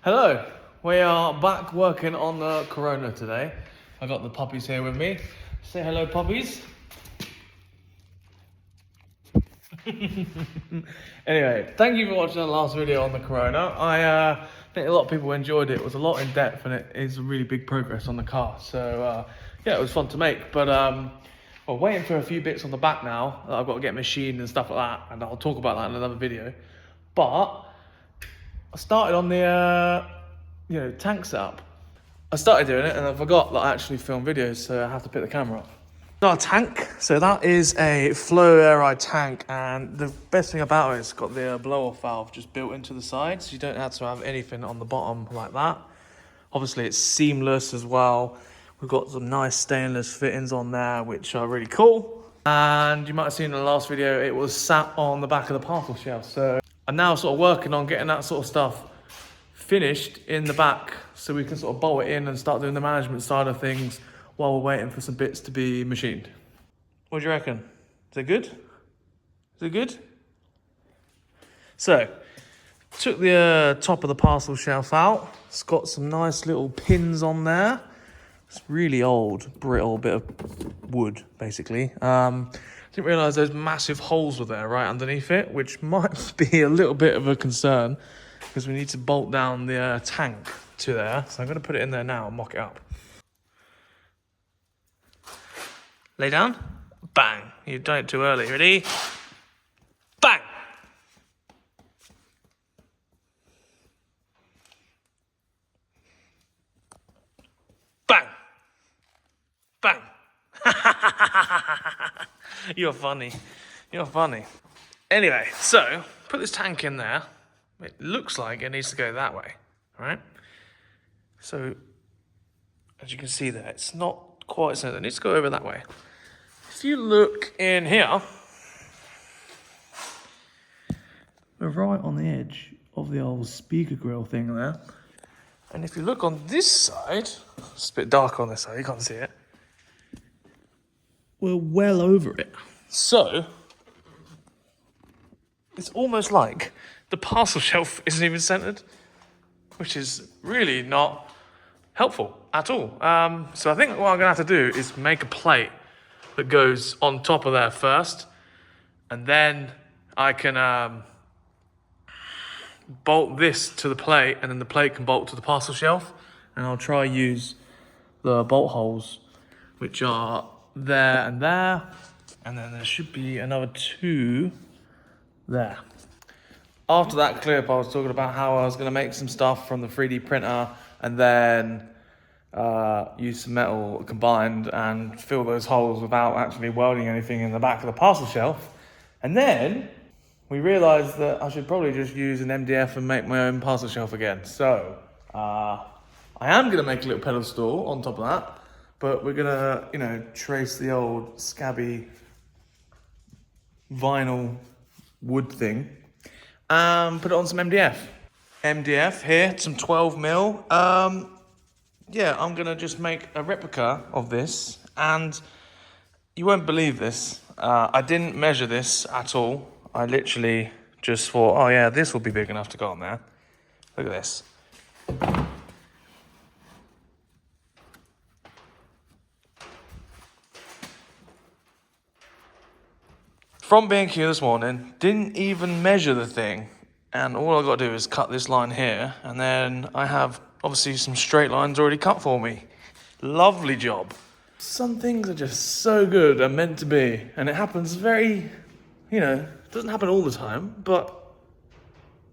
Hello, we are back working on the Corona today. I got the puppies here with me. Say hello, puppies. Anyway, thank you for watching the last video on the Corona. I think a lot of people enjoyed it. It was a lot in depth and it is really big progress on the car. So yeah, it was fun to make. But we're waiting for a few bits on the back now. I've got to get machined and stuff like that, and I'll talk about that in another video. But I started on the tank setup. I started doing it and I forgot that I actually film videos, so I have to pick the camera up. Our tank, so that is a flow air tank, and the best thing about it is it's got the blow-off valve just built into the side, so you don't have to have anything on the bottom like that. Obviously it's seamless as well. We've got some nice stainless fittings on there, which are really cool. And you might have seen in the last video, it was sat on the back of the parcel shelf. So I'm now sort of working on getting that sort of stuff finished in the back, so we can sort of bolt it in and start doing the management side of things while we're waiting for some bits to be machined. What do you reckon? Is it good? Is it good? So, took the top of the parcel shelf out. It's got some nice little pins on there. It's really old, brittle bit of wood, basically. Didn't realise those massive holes were there right underneath it, which might be a little bit of a concern because we need to bolt down the tank to there. So I'm going to put it in there now and mock it up. Lay down. Bang. You've done it too early. Ready? Bang. Bang. Bang. You're funny. You're funny. Anyway, so put this tank in there. It looks like it needs to go that way, right? So, as you can see there, it's not quite so. It needs to go over that way. If you look in here, we're right on the edge of the old speaker grill thing there. And if you look on this side, it's a bit dark on this side, you can't see it. We're well over it. So, it's almost like the parcel shelf isn't even centered, which is really not helpful at all. So I think what I'm gonna have to do is make a plate that goes on top of there first, and then I can bolt this to the plate, and then the plate can bolt to the parcel shelf, and I'll try use the bolt holes, which are there, and then there should be another 2 there. After that clip, I was talking about how I was going to make some stuff from the 3D printer and then use some metal combined and fill those holes without actually welding anything in the back of the parcel shelf. And then we realized that I should probably just use an MDF and make my own parcel shelf again. So I am going to make a little pedestal on top of that, but we're going to, trace the old scabby vinyl wood thing. Put it on some MDF. MDF here, some 12mm. Yeah, I'm gonna just make a replica of this, and you won't believe this. I didn't measure this at all. I literally just thought, oh yeah, this will be big enough to go on there. Look at this. From B&Q this morning, didn't even measure the thing, and all I got to do is cut this line here, and then I have obviously some straight lines already cut for me. Lovely job. Some things are just so good and meant to be, and it happens very, it doesn't happen all the time, but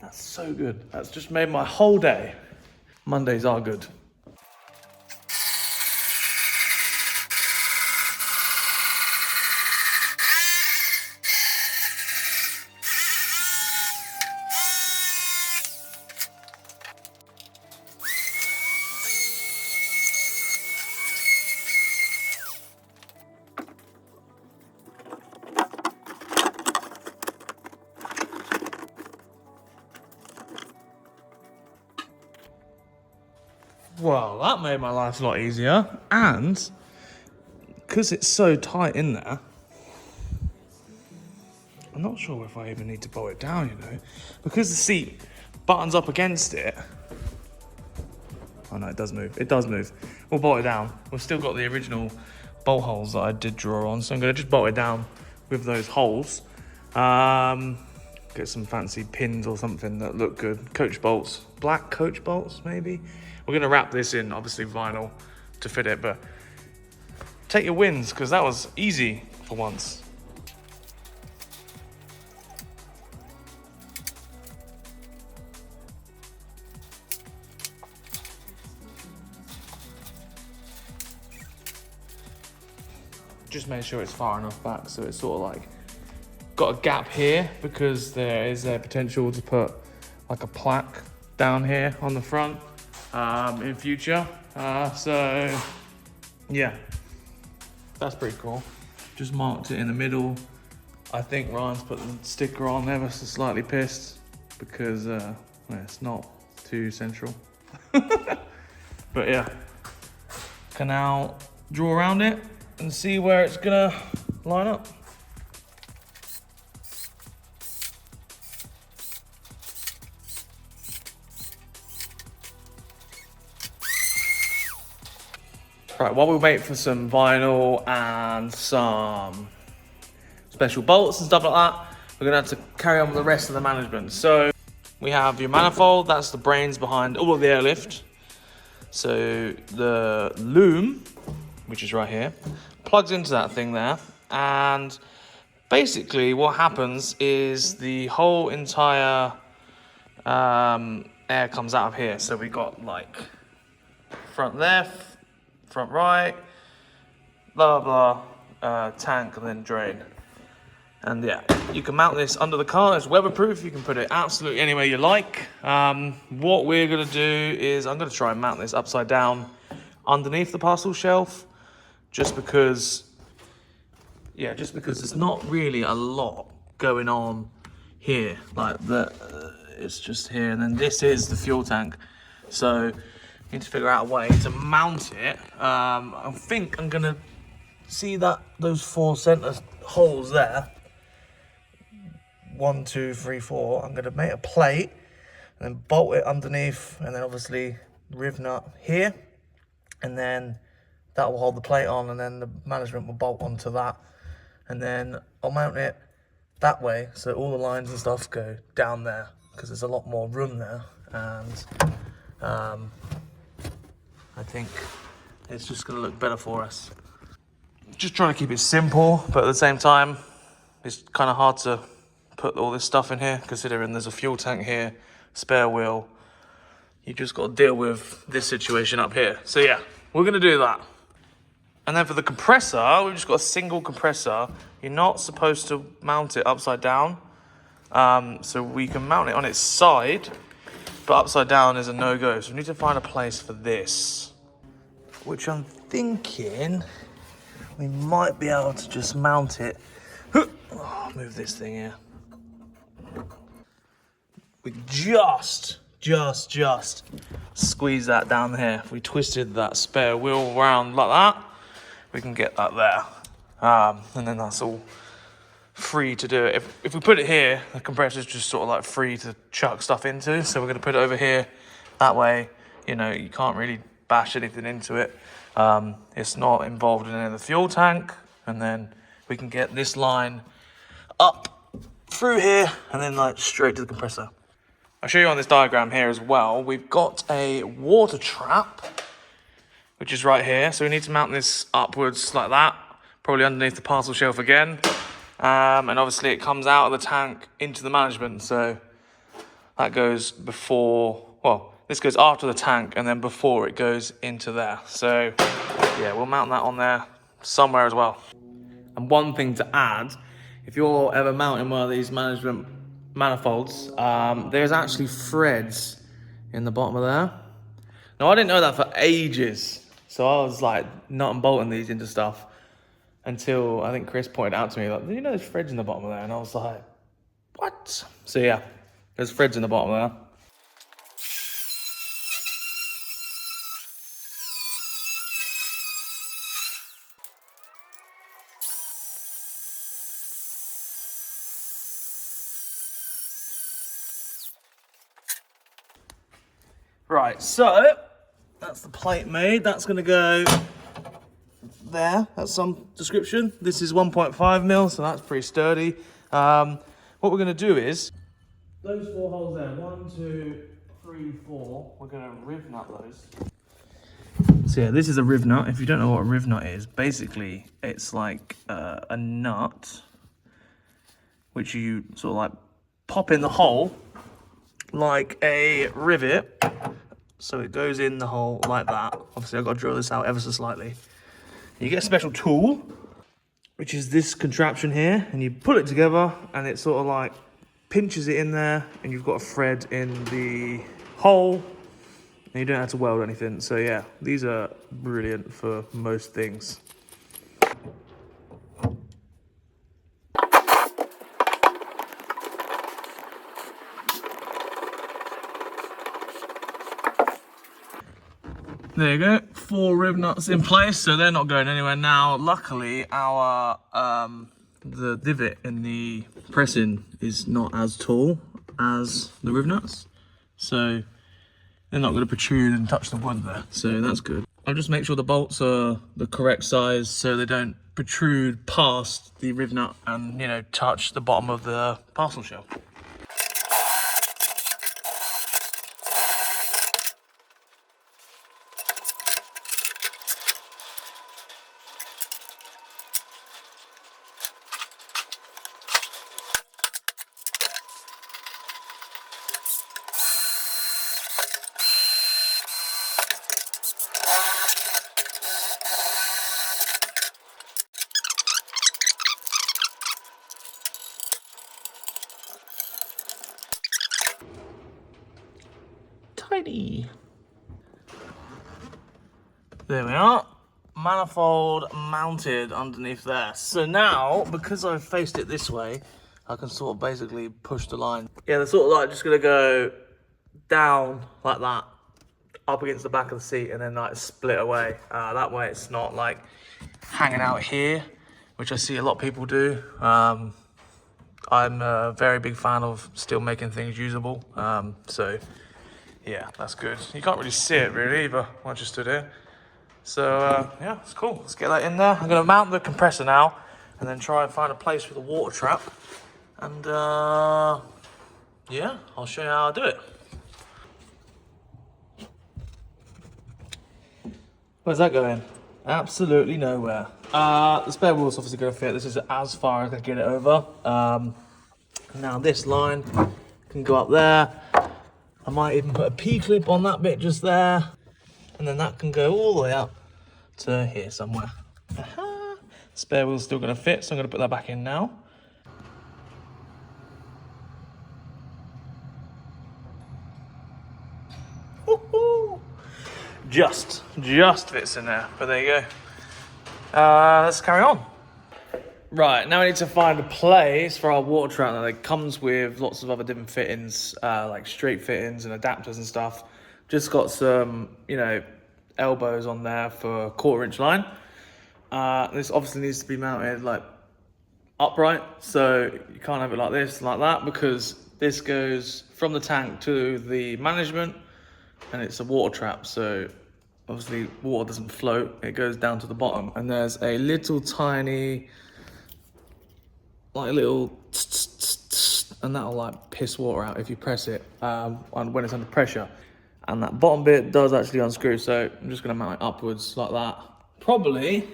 that's so good. That's just made my whole day. Mondays are good. Well, that made my life a lot easier, and because it's so tight in there, I'm not sure if I even need to bolt it down, because the seat buttons up against it, Oh no, it does move. It does move. We'll bolt it down. We've still got the original bolt holes that I did draw on, so I'm gonna just bolt it down with those holes. Get some fancy pins or something that look good. Coach bolts, black coach bolts maybe. We're gonna wrap this in, obviously vinyl to fit it, but take your wins, because that was easy for once. Just make sure it's far enough back so it's sort of like got a gap here, because there is a potential to put like a plaque down here on the front in future. So yeah, that's pretty cool. Just marked it in the middle. I think Ryan's put the sticker on ever so slightly pissed because well, it's not too central. But yeah, can now draw around it and see where it's gonna line up. Right, while we wait for some vinyl and some special bolts and stuff like that, we're gonna have to carry on with the rest of the management. So we have your manifold, that's the brains behind all of the airlift. So the loom, which is right here, plugs into that thing there, and basically what happens is the whole entire air comes out of here. So we got like front left, front right, blah blah blah, tank and then drain. And yeah, you can mount this under the car. It's weatherproof. You can put it absolutely anywhere you like. What we're gonna do is I'm gonna try and mount this upside down underneath the parcel shelf, just because there's not really a lot going on here. Like it's just here, and then this is the fuel tank. So you need to figure out a way to mount it. I think I'm gonna see those 4 center holes there. 1, 2, 3, 4. I'm gonna make a plate and then bolt it underneath, and then obviously riv nut here, and then that will hold the plate on, and then the management will bolt onto that, and then I'll mount it that way so all the lines and stuff go down there, because there's a lot more room there, and I think it's just gonna look better for us. Just trying to keep it simple, but at the same time it's kind of hard to put all this stuff in here, considering there's a fuel tank here, spare wheel. You just got to deal with this situation up here. So yeah, we're gonna do that. And then for the compressor, we've just got a single compressor. You're not supposed to mount it upside down. So we can mount it on its side, but upside down is a no-go. So we need to find a place for this, which I'm thinking we might be able to just mount it. Oh, move this thing here. We just squeeze that down here. If we twisted that spare wheel around like that, we can get that there. And then that's all free to do it. If we put it here, the compressor's just sort of like free to chuck stuff into. So we're gonna put it over here. That way, you know, you can't really bash anything into it. It's not involved in any of the fuel tank. And then we can get this line up through here and then like straight to the compressor. I'll show you on this diagram here as well. We've got a water trap, which is right here. So we need to mount this upwards like that, probably underneath the parcel shelf again. And obviously it comes out of the tank into the management. So that goes before, well, this goes after the tank and then before it goes into there. So yeah, we'll mount that on there somewhere as well. And one thing to add, if you're ever mounting one of these management manifolds, there's actually threads in the bottom of there. Now I didn't know that for ages, so I was like nut and bolting these into stuff until I think Chris pointed out to me, like, do you know there's threads in the bottom of there? And I was like, what? So yeah, there's threads in the bottom of there. Right, so that's the plate made. That's going to go there. That's some description. This is 1.5 mil, so that's pretty sturdy. What we're going to do is those 4 holes there, 1, 2, 3, 4. We're going to riv nut those. So yeah, this is a riv nut. If you don't know what a riv nut is, basically it's like a nut which you sort of like pop in the hole like a rivet. So it goes in the hole like that. Obviously I've got to drill this out ever so slightly. You get a special tool, which is this contraption here, and you put it together and it sort of like pinches it in there, and you've got a thread in the hole, and you don't have to weld anything. So yeah, these are brilliant for most things. There you go, 4 riv nuts in place, so they're not going anywhere now. Luckily, our the divot in the pressing is not as tall as the riv nuts, so they're not going to protrude and touch the wood there, so that's good. I'll just make sure the bolts are the correct size so they don't protrude past the riv nut and, you know, touch the bottom of the parcel shell. Tidy. There we are. Manifold mounted underneath there. So now, because I've faced it this way, I can sort of basically push the line. Yeah, they're sort of like just gonna go down like that, up against the back of the seat, and then like split away. That way it's not like hanging out here, which I see a lot of people do. I'm a very big fan of still making things usable. So yeah, that's good. You can't really see it really either once you stood here. So yeah, it's cool. Let's get that in there. I'm gonna mount the compressor now and then try and find a place for the water trap. And yeah, I'll show you how I do it. Where's that going? Absolutely nowhere. The spare wheel's obviously gonna fit. This is as far as I can get it over. Now this line can go up there. I might even put a P-clip on that bit just there, and then that can go all the way up to here somewhere. Aha. Spare wheel's still gonna fit, so I'm gonna put that back in now. Woohoo! Just fits in there, but there you go. Let's carry on. Right, now we need to find a place for our water trap that comes with lots of other different fittings, like straight fittings and adapters and stuff. Just got some, you know, elbows on there for 1/4 inch line. This obviously needs to be mounted like upright, so you can't have it like this, like that, because this goes from the tank to the management, and it's a water trap, so obviously water doesn't float, it goes down to the bottom, and there's a little tiny, like a little and that'll like piss water out if you press it when it's under pressure. And that bottom bit does actually unscrew, so I'm just gonna mount it upwards like that. Probably,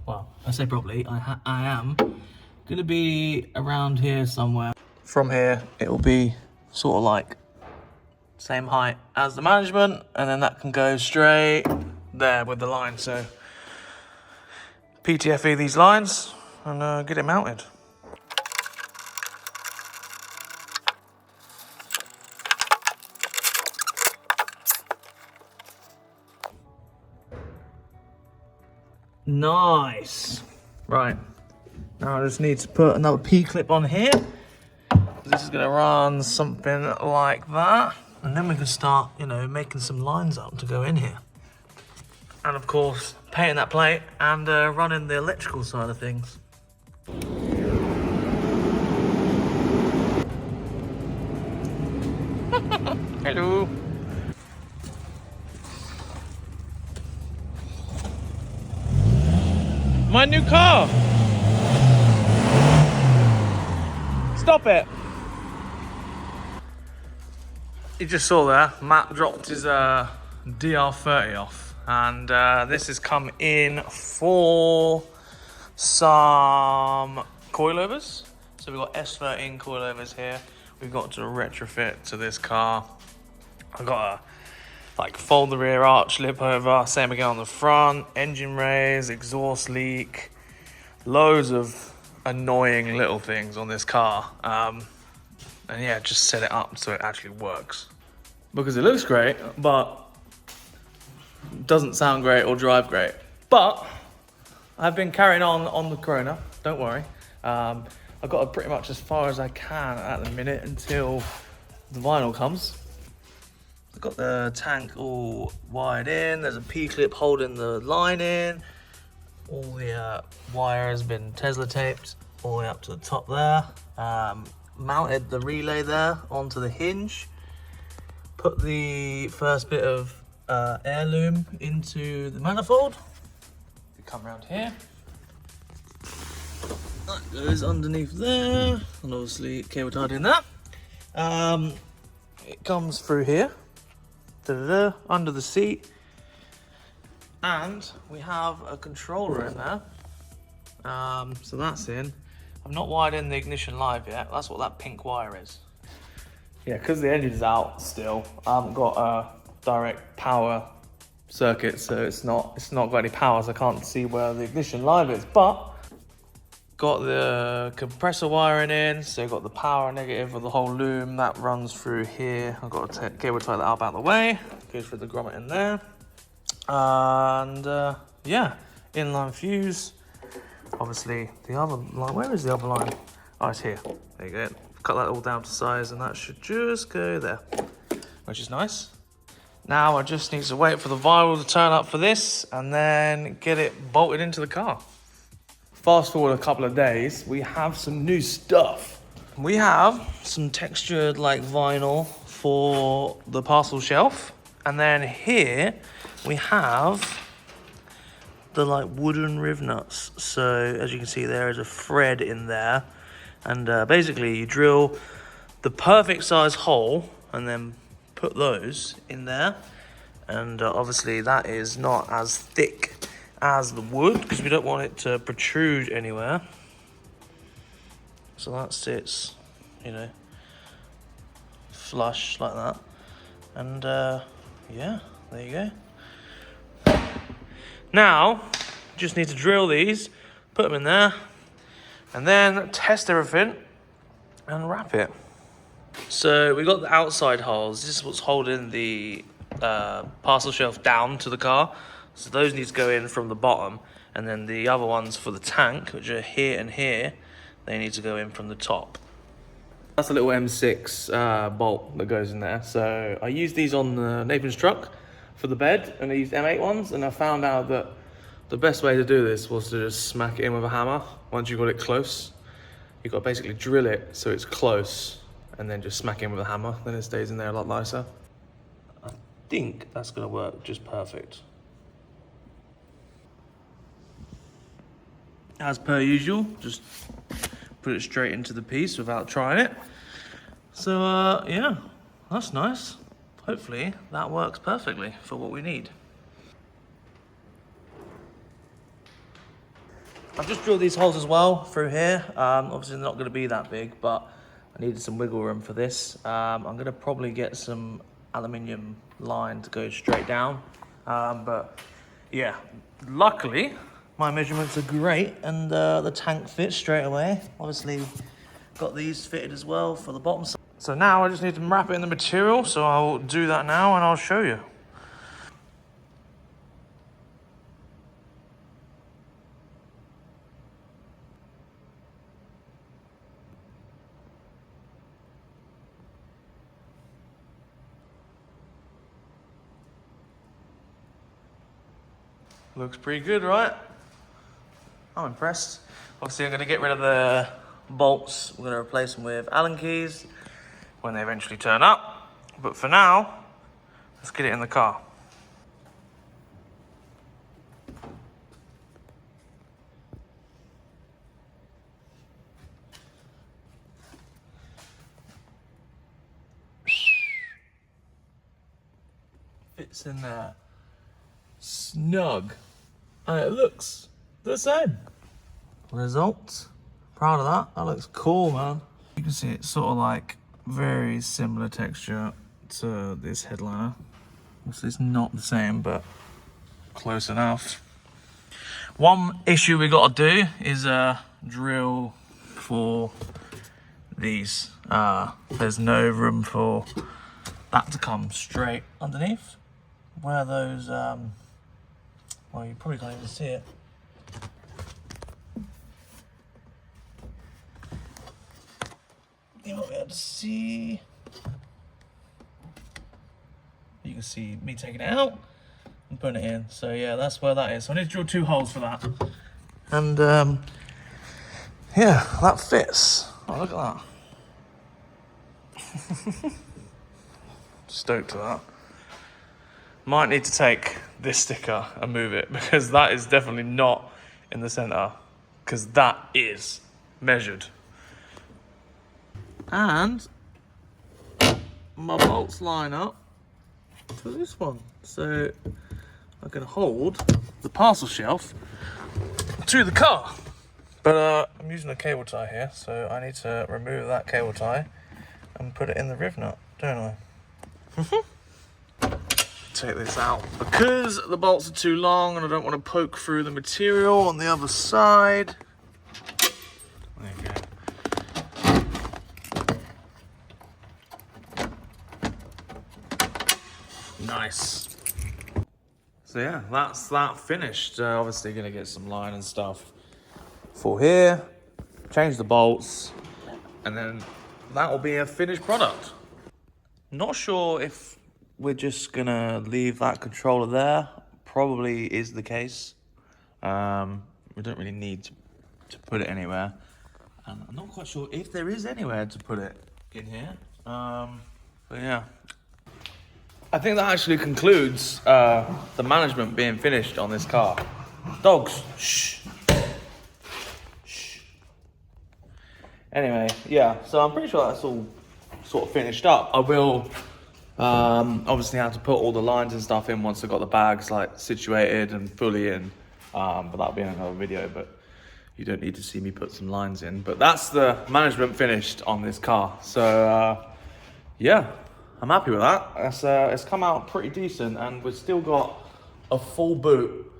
well, I say probably, I am gonna be around here somewhere. From here, it will be sort of like same height as the management, and then that can go straight there with the line. So PTFE these lines and get it mounted. Nice. Right, now I just need to put another P-clip on here. This is gonna run something like that, and then we can start, you know, making some lines up to go in here. And of course, painting that plate and running the electrical side of things. Hello. My new car. Stop it. You just saw there, Matt dropped his DR30 off, and this has come in for some coilovers. So we've got S13 coilovers here. We've got to retrofit to this car. I've got to like fold the rear arch lip over, same again on the front, engine raise, exhaust leak, loads of annoying little things on this car. And yeah, just set it up so it actually works. Because it looks great, but doesn't sound great or drive great. But I've been carrying on the Corona, don't worry. I've got pretty much as far as I can at the minute until the vinyl comes. I've got the tank all wired in, there's a P-clip holding the line in. All the wire has been Tesla taped all the way up to the top there. Mounted the relay there onto the hinge. Put the first bit of heirloom into the manifold. You come around here. That goes underneath there, and obviously cable tied in there. It comes through here, under the seat, and we have a controller in there. So that's in. I've not wired in the ignition live yet. That's what that pink wire is. Yeah, because the engine's out still, I haven't got a direct power circuit, so it's not got any power, so I can't see where the ignition live is. But got the compressor wiring in, so got the power negative of the whole loom that runs through here. I've got to cable tie that up out of the way. Goes through the grommet in there, and yeah, inline fuse. Obviously, the other line. Where is the other line? Oh, it's here. There you go. Cut that all down to size, and that should just go there, which is nice. Now I just need to wait for the vinyl to turn up for this, and then get it bolted into the car. Fast forward a couple of days, we have some new stuff. We have some textured like vinyl for the parcel shelf, and then here we have the like wooden riv nuts. So as you can see, there is a thread in there, and basically you drill the perfect size hole and then put those in there. And obviously that is not as thick as the wood because we don't want it to protrude anywhere. So that sits, you know, flush like that. And yeah, there you go. Now, just need to drill these, put them in there, and then test everything and wrap it. So we got the outside holes. This is what's holding the parcel shelf down to the car. So those need to go in from the bottom, and then the other ones for the tank, which are here and here, they need to go in from the top. That's a little M6 bolt that goes in there. So I used these on Nathan's truck for the bed, and I used M8 ones, and I found out that the best way to do this was to just smack it in with a hammer. Once you've got it close, you've got to basically drill it so it's close, and then just smack it in with a hammer, then it stays in there a lot nicer. I think that's going to work just perfect. As per usual, just put it straight into the piece without trying it. So yeah, that's nice. Hopefully that works perfectly for what we need. I've just drilled these holes as well through here. Obviously they're not going to be that big, but I needed some wiggle room for this. I'm going to probably get some aluminium line to go straight down. But yeah, luckily my measurements are great, and the tank fits straight away. Obviously got these fitted as well for the bottom side. So now I just need to wrap it in the material, so I'll do that now and I'll show you. Looks pretty good, right? I'm impressed. Obviously I'm gonna get rid of the bolts. We're gonna replace them with Allen keys when they eventually turn up. But for now, let's get it in the car. fits in there snug, and it looks the same. Results, proud of that. That looks cool, man. You can see it's sort of like very similar texture to this headliner. Obviously it's not the same, but close enough. One issue we got to do is drill for these. There's no room for that to come straight underneath where those well, you probably can't even see it. You might be able to see. You can see me taking it out and putting it in. So yeah, that's where that is. So I need to drill 2 holes for that. And yeah, that fits. Oh, look at that. Stoked to that. Might need to take this sticker and move it, because that is definitely not in the center, because that is measured. And my bolts line up to this one, so I can hold the parcel shelf to the car. But I'm using a cable tie here, so I need to remove that cable tie and put it in the riv nut, don't I? Take this out because the bolts are too long and I don't want to poke through the material on the other side. There you go. Nice. So yeah, that's that finished. Obviously gonna get some line and stuff for here, change the bolts, and then that will be a finished product. Not sure if we're just gonna leave that controller there. Probably is the case. We don't really need to put it anywhere. And I'm not quite sure if there is anywhere to put it in here. But yeah. I think that actually concludes the management being finished on this car. Dogs, shh. Shh. Anyway, yeah, so I'm pretty sure that's all sort of finished up. I will obviously have to put all the lines and stuff in once I've got the bags like situated and fully in. But that'll be in another video, but you don't need to see me put some lines in. But that's the management finished on this car. So yeah, I'm happy with that. It's come out pretty decent, and we've still got a full boot,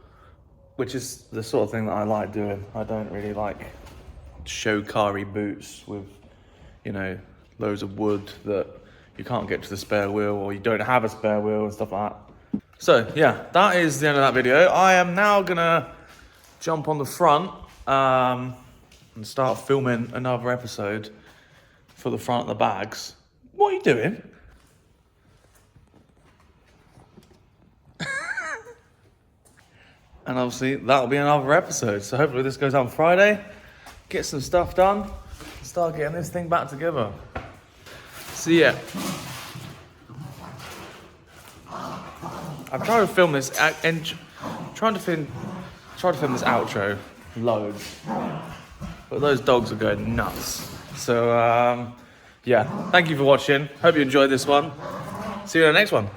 which is the sort of thing that I like doing. I don't really like show car-y boots with, you know, loads of wood that you can't get to the spare wheel, or you don't have a spare wheel and stuff like that. So yeah, that is the end of that video. I am now gonna jump on the front and start filming another episode for the front of the bags. What are you doing? And obviously that'll be another episode. So hopefully this goes out Friday, get some stuff done, and start getting this thing back together. So yeah, I've tried to film this and trying to film this outro loads, but those dogs are going nuts. So yeah, thank you for watching. Hope you enjoyed this one. See you in the next one.